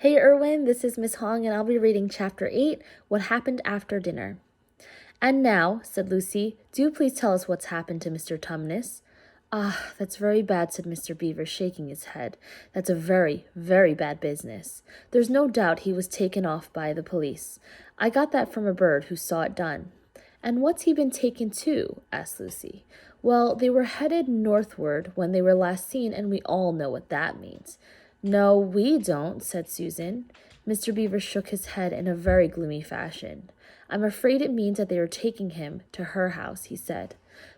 Hey Erwin, this is Miss Hong, and I'll be reading Chapter 8, What Happened After Dinner. And now, said Lucy, do please tell us what's happened to Mr. Tumnus. Ah, that's very bad, said Mr. Beaver, shaking his head. That's a very, very bad business. There's no doubt he was taken off by the police. I got that from a bird who saw it done. And what's he been taken to? Asked Lucy. Well, they were headed northward when they were last seen, and we all know what that means. No, we don't, said Susan. Mr. Beaver shook his head in a very gloomy fashion. I'm afraid it means that they are taking him to her house, he said.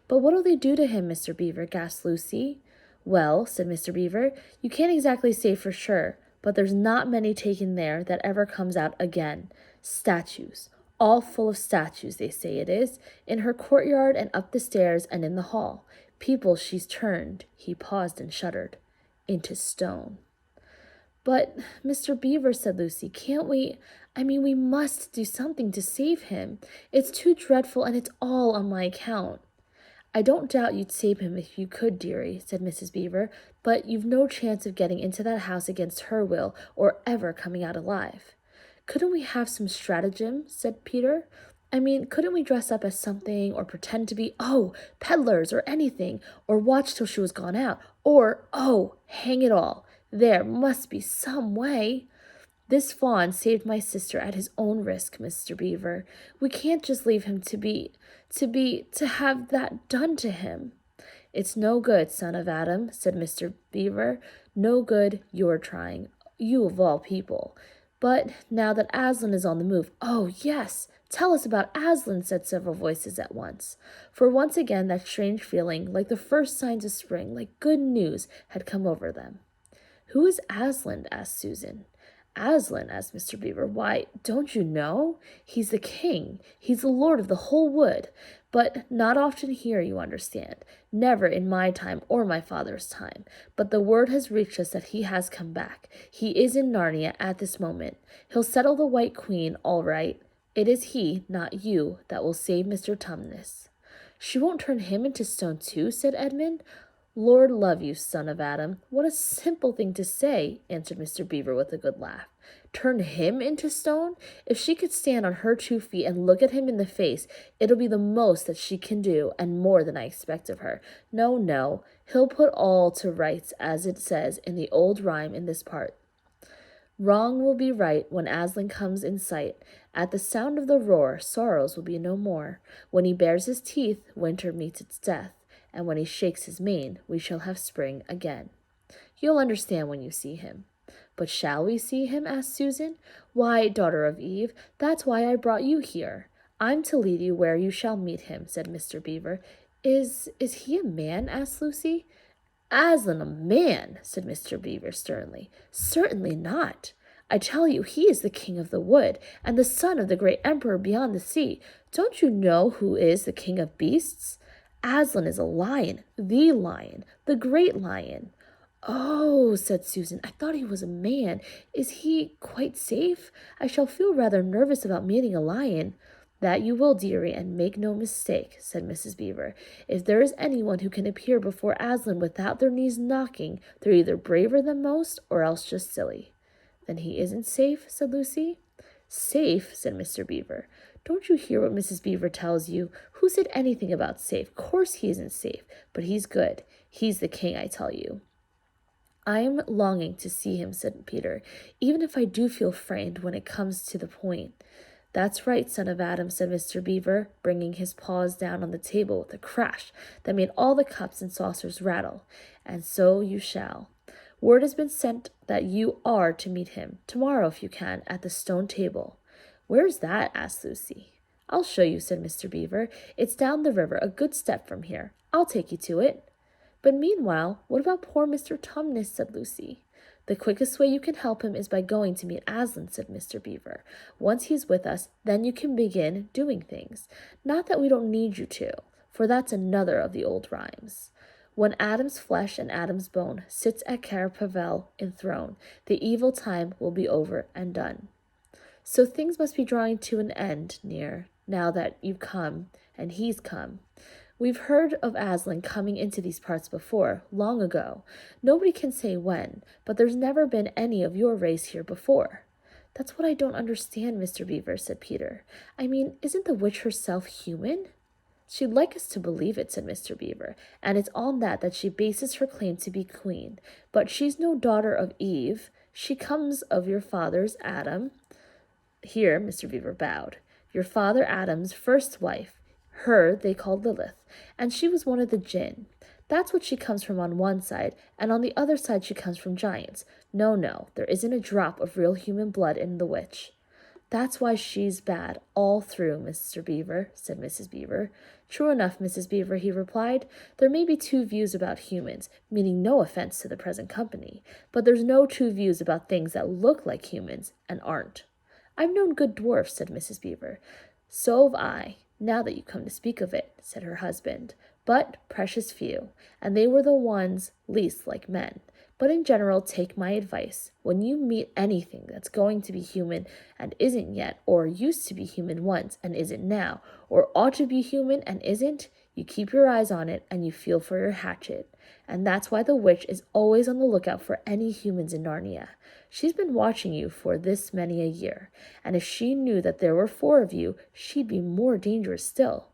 But what'll they do to him, Mr. Beaver? Gasped Lucy. Well, said Mr. Beaver, you can't exactly say for sure, but there's not many taken there that ever comes out again. Statues. All full of statues, they say it is, in her courtyard and up the stairs and in the hall. People she's turned, he paused and shuddered, into stone. But, Mr. Beaver, said Lucy, can't we? We must do something to save him. It's too dreadful, and it's all on my account. I don't doubt you'd save him if you could, dearie, said Mrs. Beaver, but you've no chance of getting into that house against her will, or ever coming out alive. Couldn't we have some stratagem? Said Peter. Couldn't we dress up as something, or pretend to be, peddlers, or anything, or watch till she was gone out, or, hang it all, there must be some way. This fawn saved my sister at his own risk, Mr. Beaver. We can't just leave him to have that done to him. It's no good, son of Adam, said Mr. Beaver. No good you're trying, you of all people. But now that Aslan is on the move, yes, tell us about Aslan, said several voices at once. For once again that strange feeling, like the first signs of spring, like good news, had come over them. Who is Aslan? Asked Susan. Aslan, asked Mr. Beaver. Why, don't you know? He's the king. He's the lord of the whole wood. But not often here, you understand. Never in my time or my father's time. But the word has reached us that he has come back. He is in Narnia at this moment. He'll settle the White Queen all right. It is he, not you, that will save Mr. Tumnus. She won't turn him into stone too, said Edmund. Lord love you, son of Adam. What a simple thing to say, answered Mr. Beaver with a good laugh. Turn him into stone? If she could stand on her 2 feet and look at him in the face, it'll be the most that she can do, and more than I expect of her. No, no, he'll put all to rights, as it says in the old rhyme in this part. Wrong will be right when Aslan comes in sight. At the sound of the roar, sorrows will be no more. When he bares his teeth, winter meets its death. And when he shakes his mane, we shall have spring again. You'll understand when you see him. But shall we see him? Asked Susan. Why, daughter of Eve, that's why I brought you here. I'm to lead you where you shall meet him, said Mr. Beaver. Is he a man? Asked Lucy. Aslan a man, said Mr. Beaver sternly. Certainly not. I tell you, he is the king of the wood, and the son of the great emperor beyond the sea. Don't you know who is the king of beasts? Aslan is a lion, the great lion. Oh, said Susan, I thought he was a man. Is he quite safe? I shall feel rather nervous about meeting a lion. That you will, dearie, and make no mistake, said Mrs. Beaver. If there is anyone who can appear before Aslan without their knees knocking, they're either braver than most or else just silly. Then he isn't safe, said Lucy. Safe, said Mr. Beaver. Don't you hear what Mrs. Beaver tells you? Who said anything about safe? Course he isn't safe, but he's good. He's the king, I tell you. I am longing to see him, said Peter, even if I do feel frightened when it comes to the point. That's right, son of Adam, said Mr. Beaver, bringing his paws down on the table with a crash that made all the cups and saucers rattle. And so you shall. Word has been sent that you are to meet him, tomorrow if you can, at the stone table. Where's that? Asked Lucy. I'll show you, said Mr. Beaver. It's down the river, a good step from here. I'll take you to it. But meanwhile, what about poor Mr. Tumnus? Said Lucy. The quickest way you can help him is by going to meet Aslan, said Mr. Beaver. Once he's with us, then you can begin doing things. Not that we don't need you to, for that's another of the old rhymes. When Adam's flesh and Adam's bone sits at Cair Paravel enthroned, the evil time will be over and done. So things must be drawing to an end near, now that you've come, and he's come. We've heard of Aslan coming into these parts before, long ago. Nobody can say when, but there's never been any of your race here before." "That's what I don't understand, Mr. Beaver," said Peter. "I mean, isn't the witch herself human?" "She'd like us to believe it," said Mr. Beaver, "and it's on that she bases her claim to be queen. But she's no daughter of Eve. She comes of your father's Adam." Here Mr. Beaver bowed. "Your father Adam's first wife. Her they called Lilith, and she was one of the Jinn. That's what she comes from on one side, and on the other side she comes from giants. No, there isn't a drop of real human blood in the witch." "That's why she's bad all through, Mr. Beaver," said Mrs. Beaver. "True enough, Mrs. Beaver," he replied. "There may be two views about humans, meaning no offense to the present company, but there's no two views about things that look like humans and aren't." "I've known good dwarfs," said Mrs. Beaver. "So have I, now that you come to speak of it," said her husband, "but precious few, and they were the ones least like men. But in general, take my advice. When you meet anything that's going to be human and isn't yet, or used to be human once and isn't now, or ought to be human and isn't, you keep your eyes on it and you feel for your hatchet. And that's why the witch is always on the lookout for any humans in Narnia. She's been watching you for this many a year, and if she knew that there were 4 of you, she'd be more dangerous still."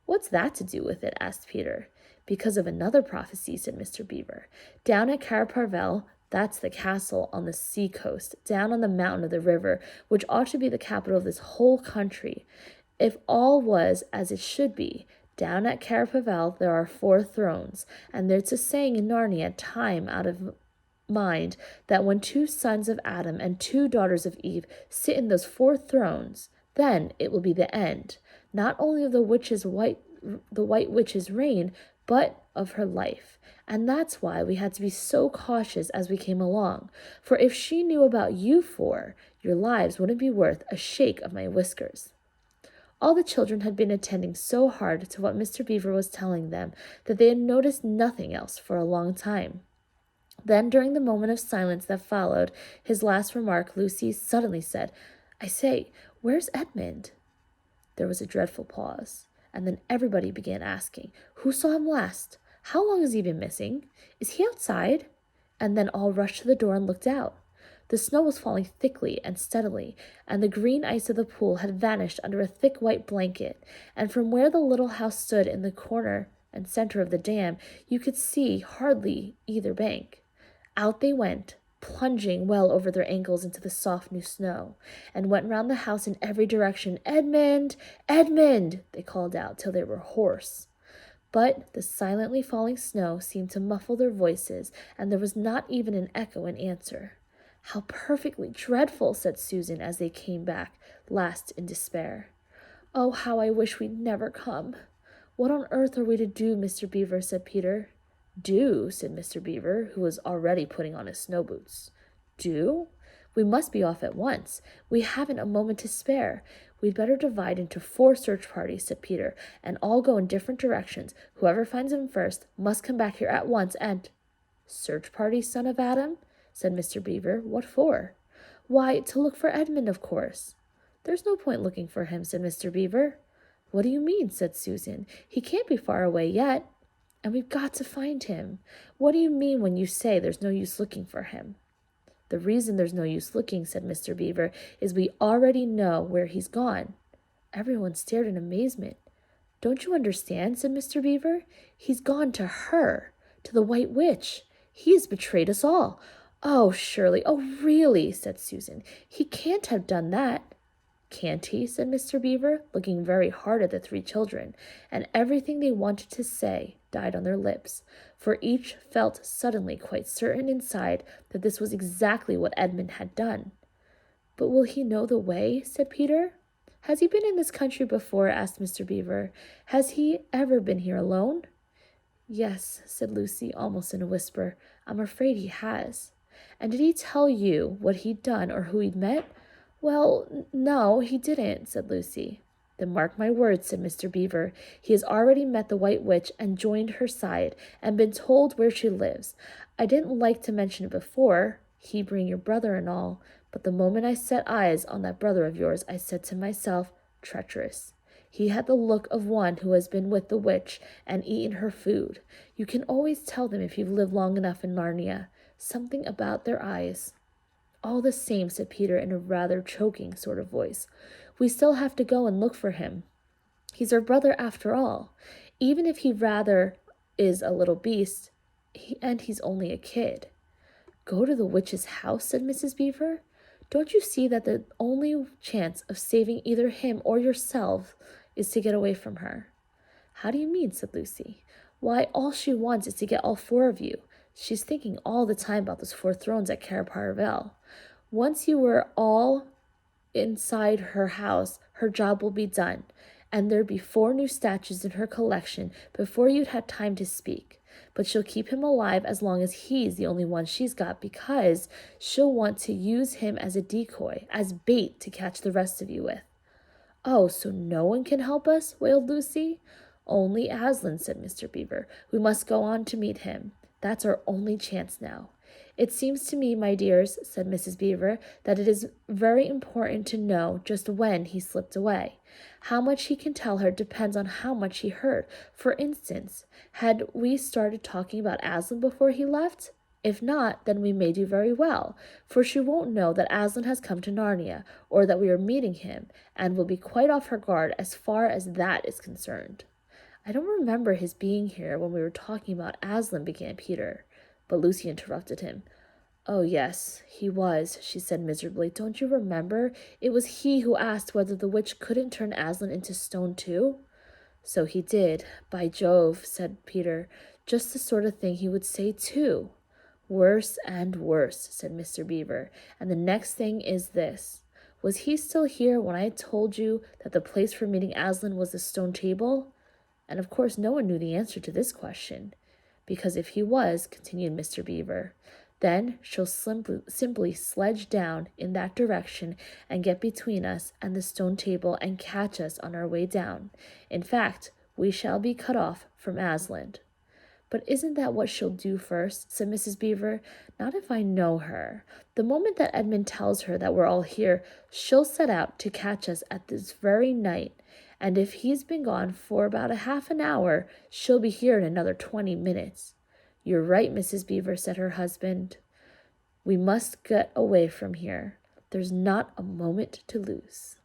"What's that to do with it?" asked Peter. "Because of another prophecy," said Mr. Beaver. "Down at Caraparvel, that's the castle on the sea coast, down on the mountain of the river, which ought to be the capital of this whole country, if all was as it should be. Down at Carapavel there are 4 thrones, and there's a saying in Narnia, time out of mind, that when 2 sons of Adam and 2 daughters of Eve sit in those 4 thrones, then it will be the end, not only of the white witch's reign, but of her life. And that's why we had to be so cautious as we came along. For if she knew about you 4, your lives wouldn't be worth a shake of my whiskers." All the children had been attending so hard to what Mr. Beaver was telling them that they had noticed nothing else for a long time. Then, during the moment of silence that followed his last remark, Lucy suddenly said, "I say, where's Edmund?" There was a dreadful pause, and then everybody began asking, "Who saw him last? How long has he been missing? Is he outside?" And then all rushed to the door and looked out. The snow was falling thickly and steadily, and the green ice of the pool had vanished under a thick white blanket, and from where the little house stood in the corner and center of the dam, you could see hardly either bank. Out they went, plunging well over their ankles into the soft new snow, and went round the house in every direction. "Edmund! Edmund!" they called out till they were hoarse. But the silently falling snow seemed to muffle their voices, and there was not even an echo in answer. "How perfectly dreadful!" said Susan as they came back, last in despair. "Oh, how I wish we'd never come!" "What on earth are we to do, Mr. Beaver?" said Peter. "Do?" said Mr. Beaver, who was already putting on his snow boots. "Do? We must be off at once. We haven't a moment to spare. We'd better divide into 4 search parties," said Peter, "and all go in different directions. Whoever finds him first must come back here at once and—" "Search party, son of Adam?" said Mr. Beaver. "What for?" "Why, to look for Edmund, of course." "There's no point looking for him," said Mr. Beaver. "What do you mean?" said Susan. "He can't be far away yet. And we've got to find him. What do you mean when you say there's no use looking for him?" "The reason there's no use looking," said Mr. Beaver, "is we already know where he's gone." Everyone stared in amazement. "Don't you understand?" said Mr. Beaver. "He's gone to her, to the White Witch. He has betrayed us all." "Oh, Shirley, oh, really?" said Susan. "He can't have done that." "Can't he?" said Mr. Beaver, looking very hard at the 3 children, and everything they wanted to say died on their lips, for each felt suddenly quite certain inside that this was exactly what Edmund had done. "But will he know the way?" said Peter. "Has he been in this country before?" asked Mr. Beaver. "Has he ever been here alone?" "Yes," said Lucy, almost in a whisper. "I'm afraid he has." "And did he tell you what he'd done or who he'd met?" "Well, no, he didn't," said Lucy. "Then mark my words," said Mr. Beaver. "He has already met the White Witch and joined her side and been told where she lives. I didn't like to mention it before, he being your brother and all, but the moment I set eyes on that brother of yours, I said to myself, treacherous. He had the look of one who has been with the witch and eaten her food. You can always tell them if you've lived long enough in Narnia. Something about their eyes. All the same, said Peter in a rather choking sort of voice, we still have to go and look for him. He's our brother after all. Even if he rather is a little beast, and he's only a kid. Go to the witch's house, said Mrs. Beaver. Don't you see that the only chance of saving either him or yourself is to get away from her? How do you mean, said Lucy. Why, all she wants is to get all four of you. She's thinking all the time about those 4 thrones at Cair Paravel. Once you were all inside her house, her job will be done, and there'd be 4 new statues in her collection before you'd had time to speak. But she'll keep him alive as long as he's the only one she's got, because she'll want to use him as a decoy, as bait to catch the rest of you with. Oh, so no one can help us? Wailed Lucy. Only Aslan, said Mr. Beaver. We must go on to meet him. That's our only chance now. It seems to me, my dears, said Mrs. Beaver, that it is very important to know just when he slipped away. How much he can tell her depends on how much he heard. For instance, had we started talking about Aslan before he left? If not, then we may do very well, for she won't know that Aslan has come to Narnia, or that we are meeting him, and will be quite off her guard as far as that is concerned. I don't remember his being here when we were talking about Aslan, began Peter. But Lucy interrupted him. Oh, yes, he was, she said miserably. Don't you remember? It was he who asked whether the witch couldn't turn Aslan into stone too. So he did. By Jove, said Peter. Just the sort of thing he would say too. Worse and worse, said Mr. Beaver. And the next thing is this. Was he still here when I told you that the place for meeting Aslan was the stone table? And of course no one knew the answer to this question. Because if he was, continued Mr. Beaver, then she'll simply sledge down in that direction and get between us and the stone table and catch us on our way down. In fact, we shall be cut off from Aslan. But isn't that what she'll do first? Said Mrs. Beaver. Not if I know her. The moment that Edmund tells her that we're all here, she'll set out to catch us at this very night. And if he's been gone for about a half an hour, she'll be here in another 20 minutes. You're right, Mrs. Beaver, said her husband. We must get away from here. There's not a moment to lose.